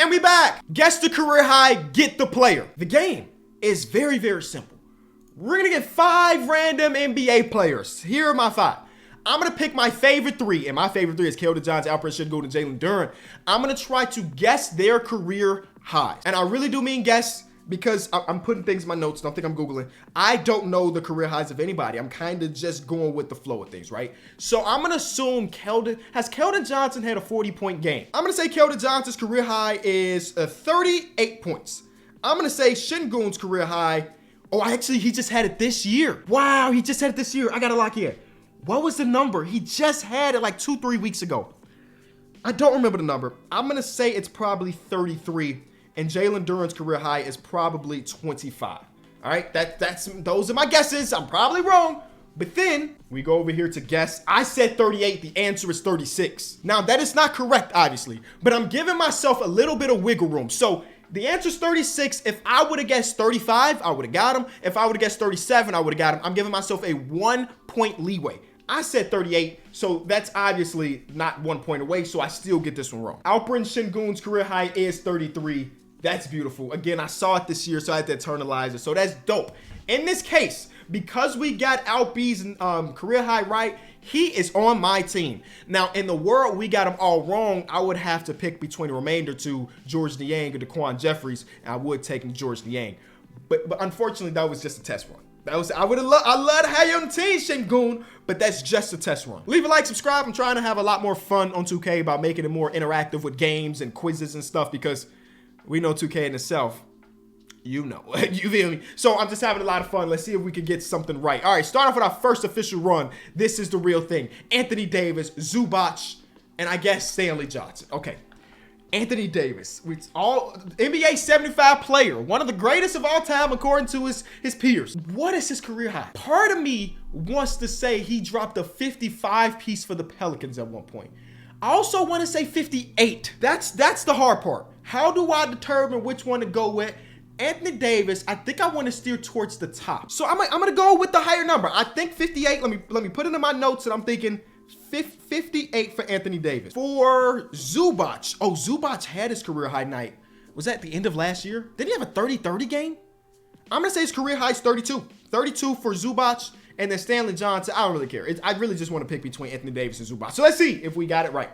And we back. Guess the career high, get the player. The game is very, very simple. We're gonna get 5 random NBA players. Here are my 5. I'm gonna pick my favorite 3, and my favorite 3 is Keldon Johnson, Alperen Sengun, and Jalen Duren. I'm gonna try to guess their career highs. And I really do mean guess, because I'm putting things in my notes. Don't think I'm Googling. I don't know the career highs of anybody. I'm kind of just going with the flow of things, right? So I'm going to assume has Keldon Johnson had a 40-point game? I'm going to say Keldon Johnson's career high is 38 points. I'm going to say Sengun's career high. Oh, actually, he just had it this year. Wow, he just had it this year. I got to lock in. What was the number? He just had it like 2-3 weeks ago. I don't remember the number. I'm going to say it's probably 33. And Jalen Duren's career high is probably 25. All right, those are my guesses. I'm probably wrong. But then we go over here to guess. I said 38. The answer is 36. Now, that is not correct, obviously. But I'm giving myself a little bit of wiggle room. So the answer is 36. If I would have guessed 35, I would have got him. If I would have guessed 37, I would have got him. I'm giving myself a 1-point leeway. I said 38, so that's obviously not 1 point away, so I still get this one wrong. Alperen Sengun's career high is 33. That's beautiful. Again, I saw it this year, so I had to internalize it. So that's dope. In this case, because we got Alp's career high right, he is on my team. Now, in the world, we got him all wrong. I would have to pick between the remainder to George Niang or Daquan Jeffries, and I would take George Niang. But unfortunately, that was just a test run. I love to have you on the team, Sengun, but that's just a test run. Leave a like, subscribe. I'm trying to have a lot more fun on 2K by making it more interactive with games and quizzes and stuff, because we know 2K in itself, you know, you feel me? So I'm just having a lot of fun. Let's see if we can get something right. All right, start off with our first official run. This is the real thing. Anthony Davis, Zubac, and I guess Stanley Johnson. Okay, Anthony Davis, all NBA 75 player, one of the greatest of all time according to his peers. What is his career high? Part of me wants to say he dropped a 55 piece for the Pelicans at one point. I also want to say 58. That's the hard part. How do I determine which one to go with? Anthony Davis, I think I want to steer towards the top. So I'm going to go with the higher number. I think 58. Let me put it in my notes, and I'm thinking 58 for Anthony Davis. For Zubac. Oh, Zubac had his career high night. Was that at the end of last year? Did he have a 30-30 game? I'm going to say his career high is 32. 32 for Zubac. And then Stanley Johnson, I don't really care. I really just want to pick between Anthony Davis and Zubac. So let's see if we got it right.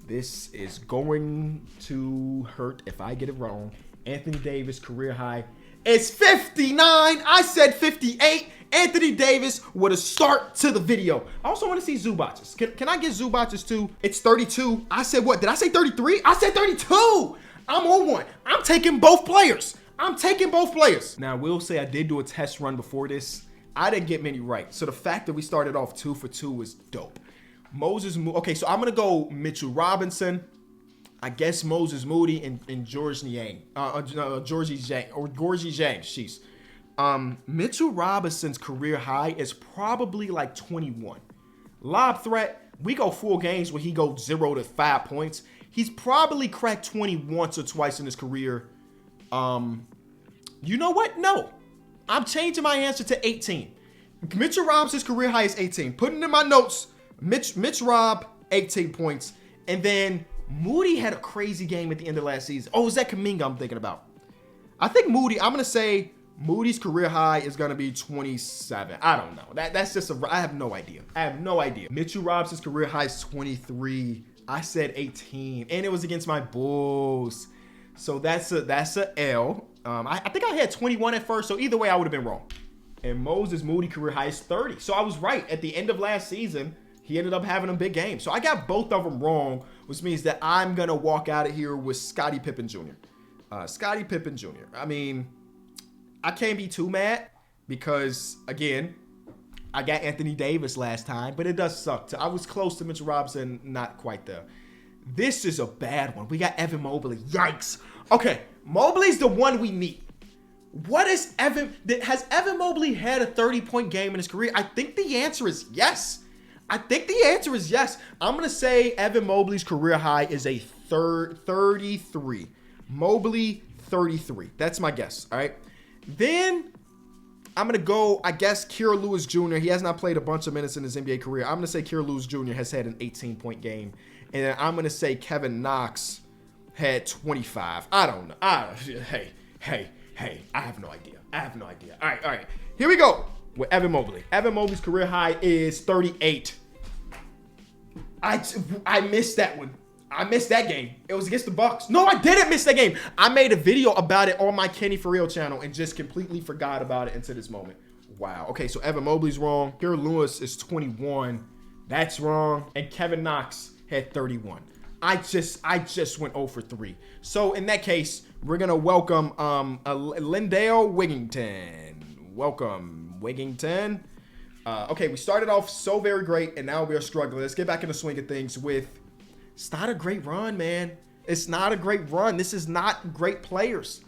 This is going to hurt if I get it wrong. Anthony Davis career high is 59. I said 58. Anthody Davis with a start to the video. I also want to see Zubac's. Can I get Zubac's too? It's 32. I said what? Did I say 33? I said 32. I'm on one. I'm taking both players. Now, I will say I did do a test run before this. I didn't get many right. So the fact that we started off 2 for 2 is dope. Okay, so I'm going to go Mitchell Robinson, I guess Moses Moody, and George Niang. Gorgie Zhang, jeez. Mitchell Robinson's career high is probably like 21. Lob threat, we go full games where he goes 0 to 5 points. He's probably cracked 20 once or twice in his career. You know what? No. I'm changing my answer to 18. Mitchell Robinson's career high is 18. Putting in my notes, Mitch Rob, 18 points. And then Moody had a crazy game at the end of last season. Oh, is that Kuminga I'm thinking about? I think I'm going to say Moody's career high is going to be 27. I don't know. That's just I have no idea. Mitchell Robinson's career high is 23. I said 18. And it was against my Bulls. So that's a L. I think I had 21 at first, so either way, I would have been wrong. And Moses Moody career high is 30. So I was right. At the end of last season, he ended up having a big game. So I got both of them wrong, which means that I'm going to walk out of here with Scottie Pippen Jr. Scottie Pippen Jr. I mean, I can't be too mad because, again, I got Anthony Davis last time, but it does suck. I was close to Mitchell Robinson, not quite there. This is a bad one. We got Evan Mobley. Yikes. Okay, Mobley's the one we need. What is has Evan Mobley had a 30-point game in his career? I think the answer is yes. I'm going to say Evan Mobley's career high is a 33. Mobley, 33. That's my guess, all right? Then I'm going to go, I guess, Kira Lewis Jr. He has not played a bunch of minutes in his NBA career. I'm going to say Kira Lewis Jr. has had an 18-point game. And then I'm going to say Kevin Knox had 25. I don't know. Hey, I have no idea. All right. Here we go with Evan Mobley. Evan Mobley's career high is 38. I missed that one. I missed that game. It was against the Bucks. No, I didn't miss that game. I made a video about it on my Kenny For Real channel and just completely forgot about it until this moment. Wow. Okay, so Evan Mobley's wrong. Pierre Lewis is 21. That's wrong. And Kevin Knox had 31. I just went 0 for 3. So in that case, we're gonna welcome Lindale Wigington. Welcome, Wigington. Okay, we started off so very great, and now we are struggling. Let's get back in the swing of things with. It's not a great run, man. It's not a great run. This is not great players.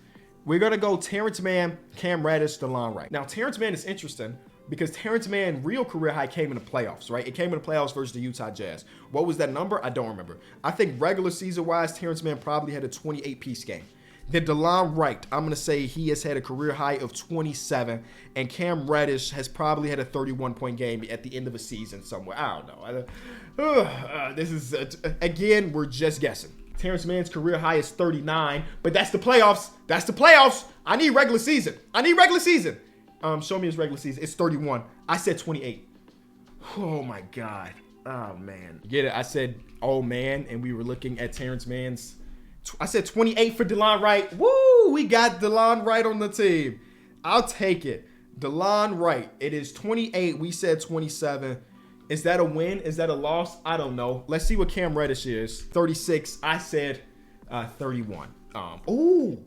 We're going to go Terrence Mann, Cam Reddish, DeLon Wright. Now, Terrence Mann is interesting because Terrence Mann's real career high came in the playoffs, right? It came in the playoffs versus the Utah Jazz. What was that number? I don't remember. I think regular season-wise, Terrence Mann probably had a 28-piece game. Then DeLon Wright, I'm going to say he has had a career high of 27, and Cam Reddish has probably had a 31-point game at the end of a season somewhere. I don't know. This is, again, we're just guessing. Terrence Mann's career high is 39, but that's the playoffs. That's the playoffs. I need regular season. Show me his regular season. It's 31. I said 28. Oh, my God. Oh, man. Get it? I said, oh, man, and we were looking at Terrence Mann's. I said 28 for DeLon Wright. Woo! We got DeLon Wright on the team. I'll take it. DeLon Wright. It is 28. We said 27. Is that a win? Is that a loss? I don't know. Let's see what Cam Reddish is. 36. I said 31. Ooh.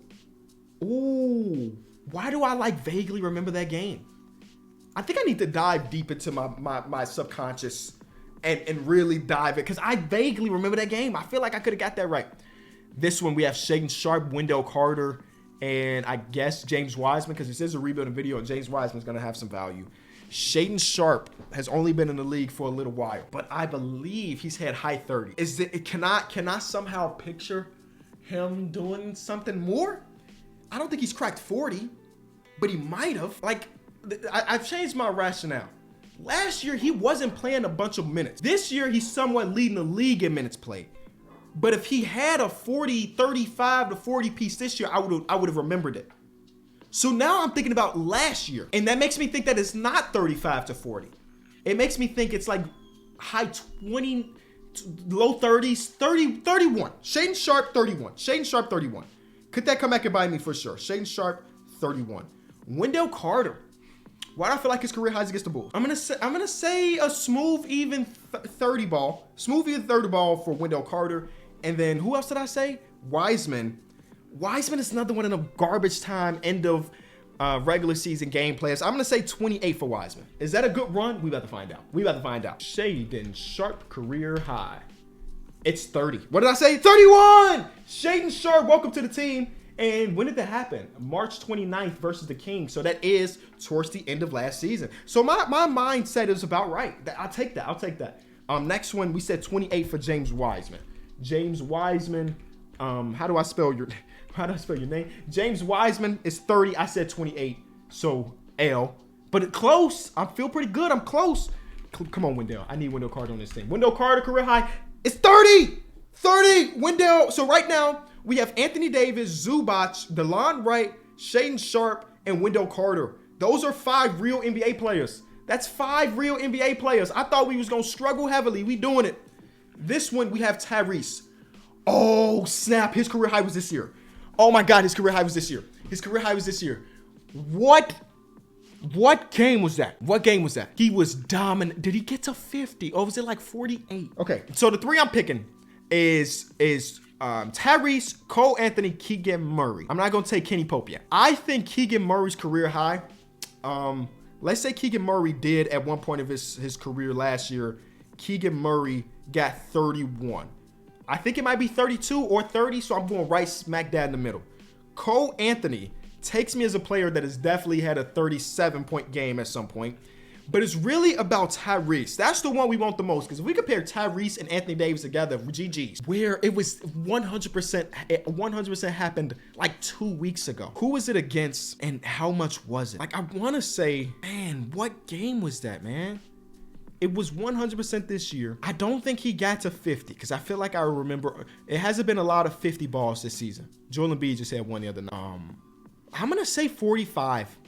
Why do I like vaguely remember that game? I think I need to dive deep into my subconscious and really dive it because I vaguely remember that game. I feel like I could have got that right. This one, we have Shaedon Sharpe, Wendell Carter, and I guess James Wiseman, because this is a rebuilding video, and James Wiseman's going to have some value. Shaedon Sharpe has only been in the league for a little while, but I believe he's had high 30. Can I somehow picture him doing something more? I don't think he's cracked 40, but he might have. Like, I've changed my rationale. Last year, he wasn't playing a bunch of minutes. This year, he's somewhat leading the league in minutes played. But if he had a 35 to 40 piece this year, I would have remembered it. So now I'm thinking about last year, and that makes me think that it's not 35 to 40. It makes me think it's like high 20, low 30s, 31. Shaedon Sharpe, 31. Shaedon Sharpe, 31. Could that come back and bite me for sure? Shaedon Sharpe, 31. Wendell Carter. Why do I feel like his career highs against the Bulls? I'm gonna say a smooth even 30 ball. Smooth even 30 ball for Wendell Carter. And then who else did I say? Wiseman. Wiseman is another one of the garbage time end of regular season game players. I'm going to say 28 for Wiseman. Is that a good run? We about to find out. Shaedon Sharpe career high. It's 30. What did I say? 31! Shaedon Sharpe, welcome to the team. And when did that happen? March 29th versus the Kings. So that is towards the end of last season. So my mindset is about right. I'll take that. Next one, we said 28 for James Wiseman. James Wiseman, how do I spell your name? James Wiseman is 30. I said 28. So L. But close. I feel pretty good. I'm close. Come on, Wendell. I need Wendell Carter on this thing. Wendell Carter career high is 30. 30. Wendell. So right now we have Anthony Davis, Zubac, DeLon Wright, Shaedon Sharpe, and Wendell Carter. Those are 5 real NBA players. That's 5 real NBA players. I thought we was gonna struggle heavily. We doing it. This one, we have Tyrese. Oh, snap. His career high was this year. Oh, my God. His career high was this year. What game was that? He was dominant. Did he get to 50? Or was it like 48? Okay. So the 3 I'm picking is Tyrese, Cole Anthony, Keegan Murray. I'm not going to take Kenny Pope yet. I think Keegan Murray's career high, let's say Keegan Murray did at one point of his career last year, Keegan Murray got 31. I think it might be 32 or 30, so I'm going right smack dab in the middle. Cole Anthony takes me as a player that has definitely had a 37-point game at some point, but it's really about Tyrese. That's the one we want the most, because if we compare Tyrese and Anthony Davis together, GG's, where it was 100% happened like 2 weeks ago. Who was it against and how much was it? Like, I want to say, man, what game was that, man? It was 100% this year. I don't think he got to 50 because I feel like I remember it hasn't been a lot of 50 balls this season. Joel Embiid just had one the other night. I'm going to say 45.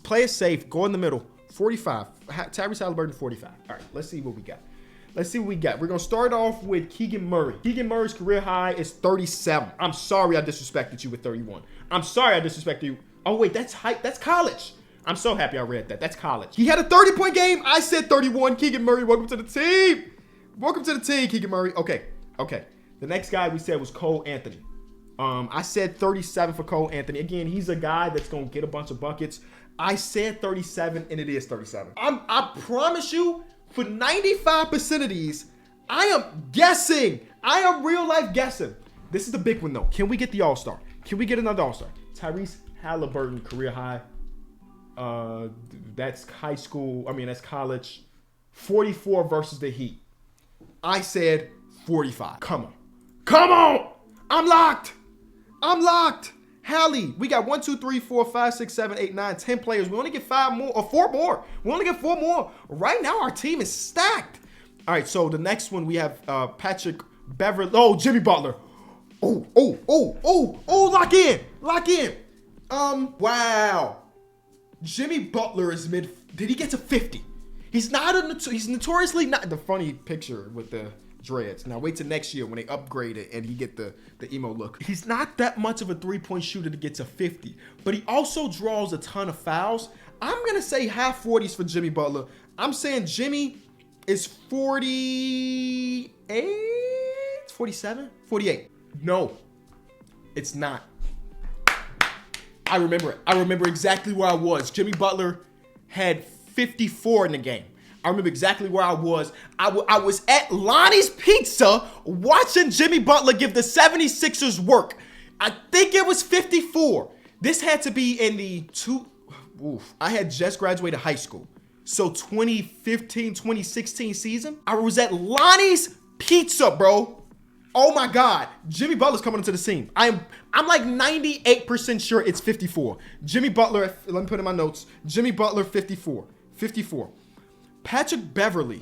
Play it safe. Go in the middle. 45. Tyrese Halliburton, 45. All right, let's see what we got. Let's see what we got. We're going to start off with Keegan Murray. Keegan Murray's career high is 37. I'm sorry I disrespected you with 31. I'm sorry I disrespected you. Oh, wait, that's height. That's college. I'm so happy I read that. That's college. He had a 30-point game. I said 31. Keegan Murray, welcome to the team. Welcome to the team, Keegan Murray. Okay. The next guy we said was Cole Anthony. I said 37 for Cole Anthony. Again, he's a guy that's going to get a bunch of buckets. I said 37, and it is 37. I promise you, for 95% of these, I am guessing. I am real life guessing. This is the big one, though. Can we get the All-Star? Can we get another All-Star? Tyrese Halliburton, career high. That's high school. I mean, that's college. 44 versus the Heat. I said 45. Come on. I'm locked. Hallie, we got 1, 2, 3, 4, 5, 6, 7, 8, 9, 10 players. We only get 5 more or 4 more. We only get 4 more. Right now, our team is stacked. All right, so the next one we have Patrick Beverly. Oh, Jimmy Butler. Oh, lock in. Wow. Jimmy Butler is did he get to 50? He's notoriously not the funny picture with the dreads. Now wait till next year when they upgrade it and he get the emo look. He's not that much of a 3-point shooter to get to 50, but he also draws a ton of fouls. I'm going to say half 40s for Jimmy Butler. I'm saying Jimmy is 48, 47, 48. No, it's not. I remember it. I remember exactly where I was. Jimmy Butler had 54 in the game. I remember exactly where I was. I was at Lonnie's Pizza watching Jimmy Butler give the 76ers work. I think it was 54. This had to be in the I had just graduated high school. So 2015, 2016 season. I was at Lonnie's Pizza, bro. Oh my God, Jimmy Butler's coming into the scene. I'm like 98% sure it's 54. Jimmy Butler, let me put in my notes. Jimmy Butler, 54. Patrick Beverly.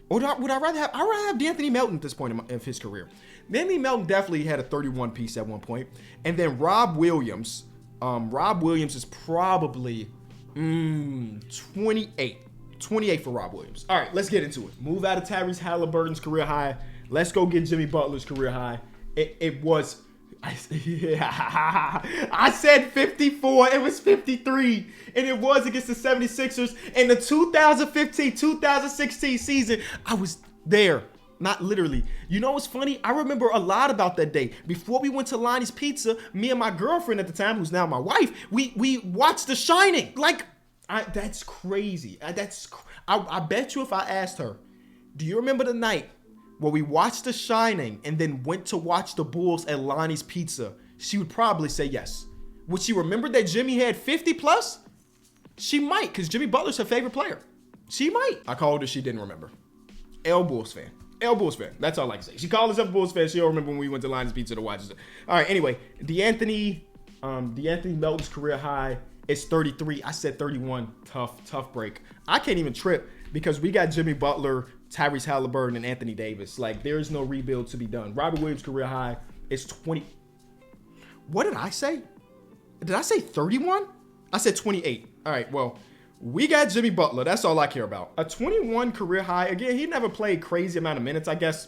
Or would I rather have D'Anthony Melton at this point of his career? D'Anthony Melton definitely had a 31 piece at one point. And then Rob Williams. Rob Williams is probably 28. 28 for Rob Williams. All right, let's get into it. Move out of Tyrese Halliburton's career high. Let's go get Jimmy Butler's career high. It was, I said 54. It was 53. And it was against the 76ers in the 2015-2016 season. I was there. Not literally. You know what's funny? I remember a lot about that day. Before we went to Lonnie's Pizza, me and my girlfriend at the time, who's now my wife, we watched The Shining. That's crazy. I bet you if I asked her, do you remember the night where we watched The Shining and then went to watch the Bulls at Lonnie's Pizza, she would probably say yes. Would she remember that Jimmy had 50 plus? She might, because Jimmy Butler's her favorite player. She might. I called her, she didn't remember. Bulls fan. Bulls fan. That's all I can say. She called herself a Bulls fan. She don't remember when we went to Lonnie's Pizza to watch it. All right, anyway, D'Anthony Melton's career high is 33. I said 31. Tough break. I can't even trip because we got Jimmy Butler, Tyrese Halliburton, and Anthony Davis. There's no rebuild to be done. Robert Williams' career high is 20. What did I say? Did I say 31? I said 28. All right, well, we got Jimmy Butler. That's all I care about. A 21 career high. Again, he never played crazy amount of minutes, I guess.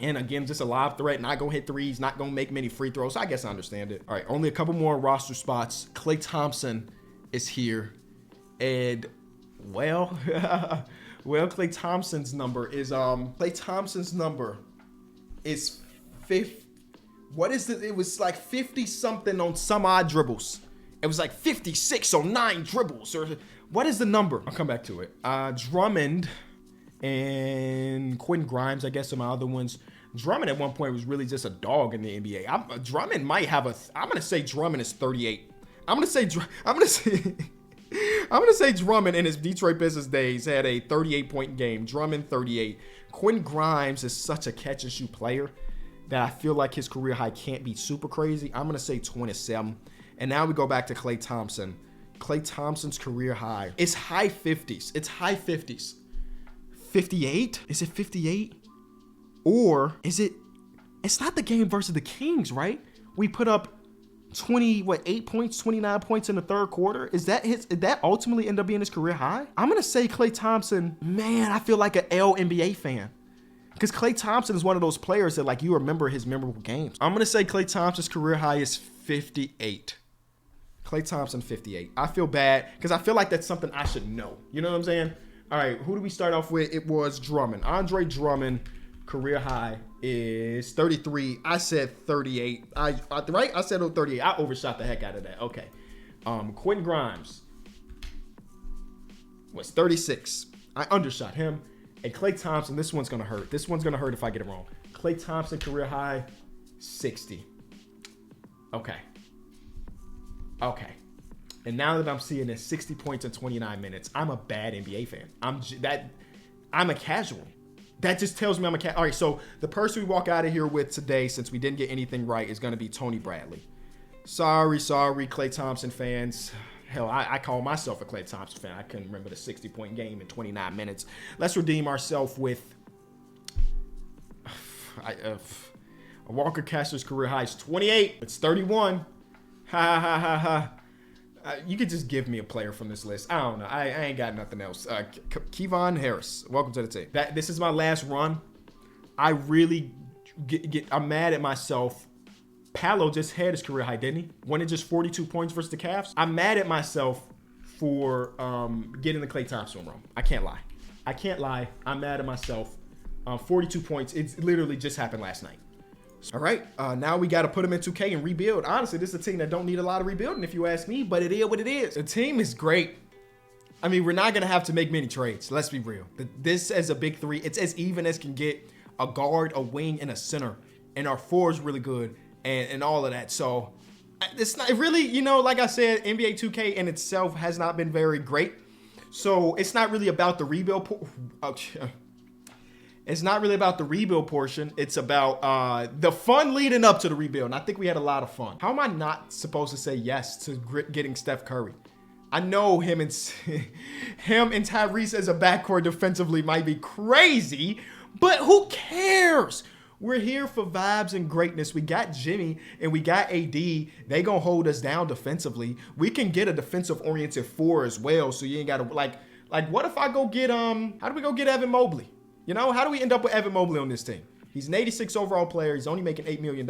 And again, just a live threat, not going to hit threes, not going to make many free throws. So I guess I understand it. All right, only a couple more roster spots. Klay Thompson is here. And, well, Klay Thompson's number is 50. What is it? It was like 50 something on some odd dribbles. It was like 56 on 9 dribbles. Or what is the number? I'll come back to it. Drummond and Quentin Grimes, I guess, are my other ones. Drummond at one point was really just a dog in the NBA. Drummond might have I'm gonna say Drummond is 38. I'm gonna say Drummond in his Detroit Pistons days had a 38-point game. Drummond 38. Quentin Grimes is such a catch and shoot player that I feel like his career high can't be super crazy. I'm gonna say 27. And now we go back to Klay Thompson. Klay Thompson's career high is high 50s. It's high 50s. 58? Is it 58? Or is it, it's not the game versus the Kings, right? We put up 8 points, 29 points in the third quarter. Did that ultimately end up being his career high? I'm going to say Klay Thompson. Man, I feel like an NBA fan. Because Klay Thompson is one of those players that like you remember his memorable games. I'm going to say Klay Thompson's career high is 58. Klay Thompson, 58. I feel bad because I feel like that's something I should know. You know what I'm saying? All right, who do we start off with? It was Drummond. Andre Drummond, career high is 33. I said 38. Right? I said 38. I overshot the heck out of that. Okay. Quentin Grimes was 36. I undershot him. And Klay Thompson, this one's going to hurt. This one's going to hurt if I get it wrong. Klay Thompson, career high, 60. Okay. Okay. And now that I'm seeing this 60 points in 29 minutes, I'm a bad NBA fan. I'm a casual. That just tells me I'm a casual. All right, so the person we walk out of here with today, since we didn't get anything right, is going to be Tony Bradley. Sorry, Klay Thompson fans. Hell, I call myself a Klay Thompson fan. I couldn't remember the 60-point game in 29 minutes. Let's redeem ourselves with Walker Kessler's career high is 28. It's 31. Ha ha ha ha. You could just give me a player from this list. I don't know. I ain't got nothing else. Kevon Harris, welcome to the team. This is my last run. I really I'm mad at myself. Paolo just had his career high, didn't he? Wasn't it just 42 points versus the Cavs? I'm mad at myself for getting the Klay Thompson wrong. I can't lie. I'm mad at myself. 42 points. It's literally just happened last night. All right, now we got to put him in 2K and rebuild. Honestly, this is a team that don't need a lot of rebuilding if you ask me, but it is what it is. The team is great. I mean, we're not going to have to make many trades. Let's be real. This as a big three, it's as even as can get. A guard, a wing, and a center. And our four is really good and all of that. So it's not really, you know, like I said, NBA 2K in itself has not been very great. So it's not really about the rebuild. It's not really about the rebuild portion. It's about the fun leading up to the rebuild. And I think we had a lot of fun. How am I not supposed to say yes to getting Steph Curry? I know him and Tyrese as a backcourt defensively might be crazy, but who cares? We're here for vibes and greatness. We got Jimmy and we got AD. They gonna hold us down defensively. We can get a defensive-oriented four as well, so you ain't gotta like what if I go get how do we go get Evan Mobley? You know, how do we end up with Evan Mobley on this team? He's an 86 overall player. He's only making $8 million.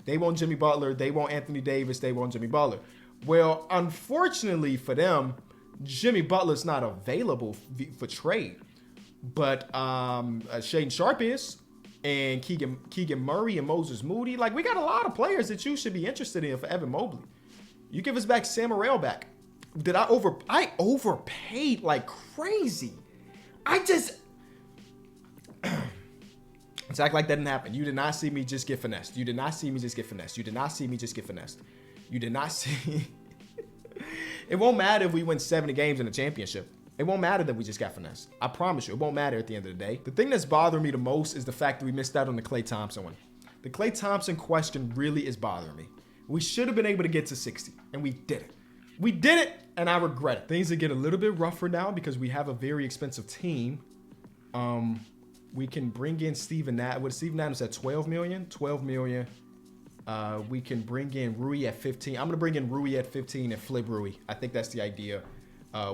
They want Jimmy Butler. They want Anthony Davis. They want Jimmy Butler. Well, unfortunately for them, Jimmy Butler's not available for trade. But Shaedon Sharpe is, and Keegan Murray and Moses Moody. Like, we got a lot of players that you should be interested in for Evan Mobley. You give us back Sam Morrell back. I overpaid like crazy. Let's act like that didn't happen. You did not see me just get finessed. You did not see me just get finessed. You did not see me just get finessed. You did not see. It won't matter if we win 70 games in a championship. It won't matter that we just got finessed. I promise you, it won't matter at the end of the day. The thing that's bothering me the most is the fact that we missed out on the Klay Thompson one. The Klay Thompson question really is bothering me. We should have been able to get to 60, and we didn't. We did it, and I regret it. Things are getting a little bit rougher now because we have a very expensive team. We can bring in Steven Adams. Steven Adams at 12 million. We can bring in Rui at 15. I'm going to bring in Rui at 15 and flip Rui. I think that's the idea.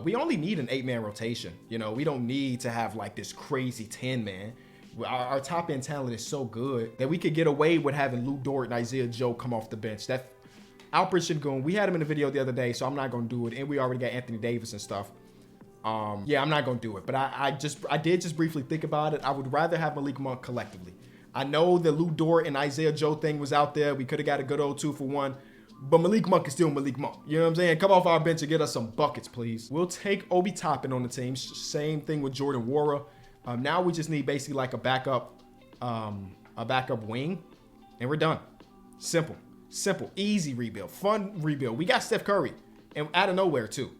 We only need an 8-man rotation. You know, we don't need to have like this crazy 10-man. Our top end talent is so good that we could get away with having Lou Dort and Isaiah Joe come off the bench. That Alpert should go. We had him in the video the other day, so I'm not going to do it. And we already got Anthony Davis and stuff. Yeah, I'm not going to do it. But I did just briefly think about it. I would rather have Malik Monk collectively. I know the Lou Dort and Isaiah Joe thing was out there. We could have got a good old 2-for-1. But Malik Monk is still Malik Monk. You know what I'm saying? Come off our bench and get us some buckets, please. We'll take Obi Toppin on the team. Same thing with Jordan Nwora. Now we just need basically like a backup wing. And we're done. Simple. Easy rebuild. Fun rebuild. We got Steph Curry. And out of nowhere, too.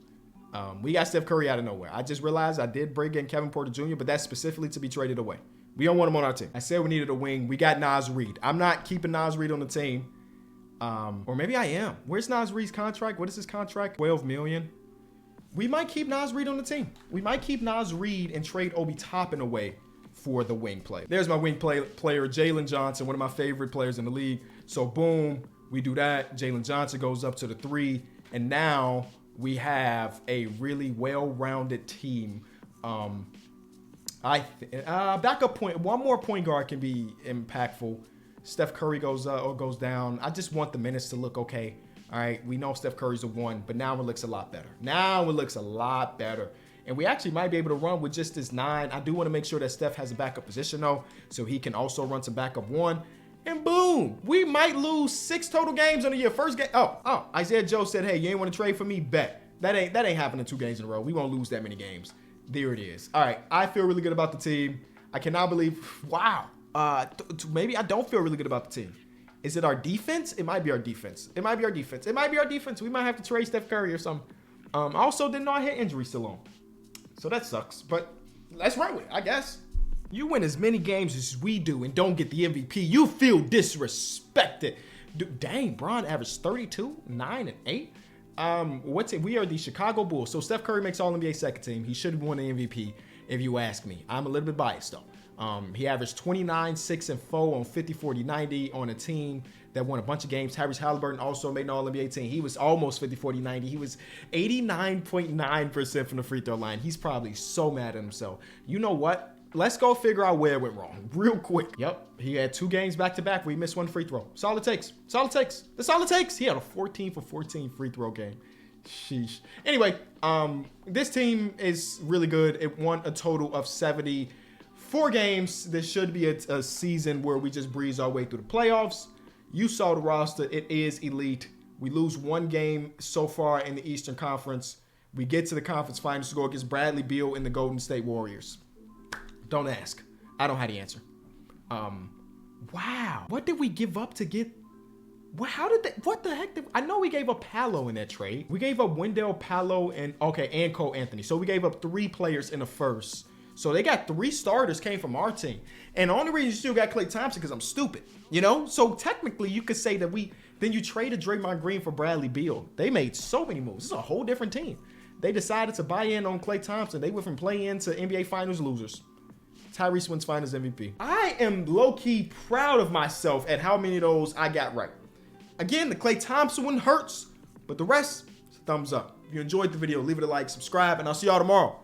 We got Steph Curry out of nowhere. I just realized I did bring in Kevin Porter Jr., but that's specifically to be traded away. We don't want him on our team. I said we needed a wing. We got Naz Reid. I'm not keeping Naz Reid on the team. Or maybe I am. Where's Naz Reid's contract? What is his contract? 12 million. we might keep Nas Reed on the team. We might keep Nas Reed and trade Obi Toppin away for the wing play. There's my wing player, Jalen Johnson, one of my favorite players in the league. So boom, we do that. Jalen Johnson goes up to the 3, and now we have a really well-rounded team. Backup point, one more point guard can be impactful. Steph Curry goes up or goes down. I just want the minutes to look okay. All right, we know Steph Curry's a 1, but now it looks a lot better. And we actually might be able to run with just this 9. I do want to make sure that Steph has a backup position though, so he can also run some backup 1. And boom, we might lose 6 total games in the year. First game. Oh, Isaiah Joe said, hey, you ain't want to trade for me? Bet. That ain't happening 2 games in a row. We won't lose that many games. There it is. All right, I feel really good about the team. I cannot believe, wow. Maybe I don't feel really good about the team. Is it our defense? It might be our defense. We might have to trade Steph Curry or something. I also didn't know I had injuries still on. So that sucks, but let's run with it, I guess. You win as many games as we do and don't get the MVP. You feel disrespected. Dude, dang, Bron averaged 32, 9, and 8. We are the Chicago Bulls. So Steph Curry makes All-NBA second team. He should have won the MVP if you ask me. I'm a little bit biased though. He averaged 29, 6, and 4 on 50, 40, 90 on a team that won a bunch of games. Tyrese Halliburton also made an All-NBA team. He was almost 50, 40, 90. He was 89.9% from the free throw line. He's probably so mad at himself. You know what? Let's go figure out where it went wrong real quick. Yep, he had 2 games back to back where he missed 1 free throw. That's all it takes. That's all it takes. He had a 14 for 14 free throw game. Sheesh. Anyway, this team is really good. It won a total of 74 games. This should be a season where we just breeze our way through the playoffs. You saw the roster. It is elite. We lose 1 game so far in the Eastern Conference. We get to the conference finals to go against Bradley Beal and the Golden State Warriors. Don't ask. I don't have the answer. Wow. What did we give up to get? What the heck? I know we gave up Paolo in that trade. We gave up Wendell Paolo and Cole Anthony. So we gave up 3 players in the first. So they got 3 starters came from our team. And the only reason you still got Klay Thompson because I'm stupid, you know? So technically you could say that then you traded Draymond Green for Bradley Beal. They made so many moves. This is a whole different team. They decided to buy in on Klay Thompson. They went from play-in to NBA Finals losers. Tyrese wins Finals MVP. I am low-key proud of myself at how many of those I got right. Again, the Klay Thompson one hurts, but the rest, thumbs up. If you enjoyed the video, leave it a like, subscribe, and I'll see y'all tomorrow.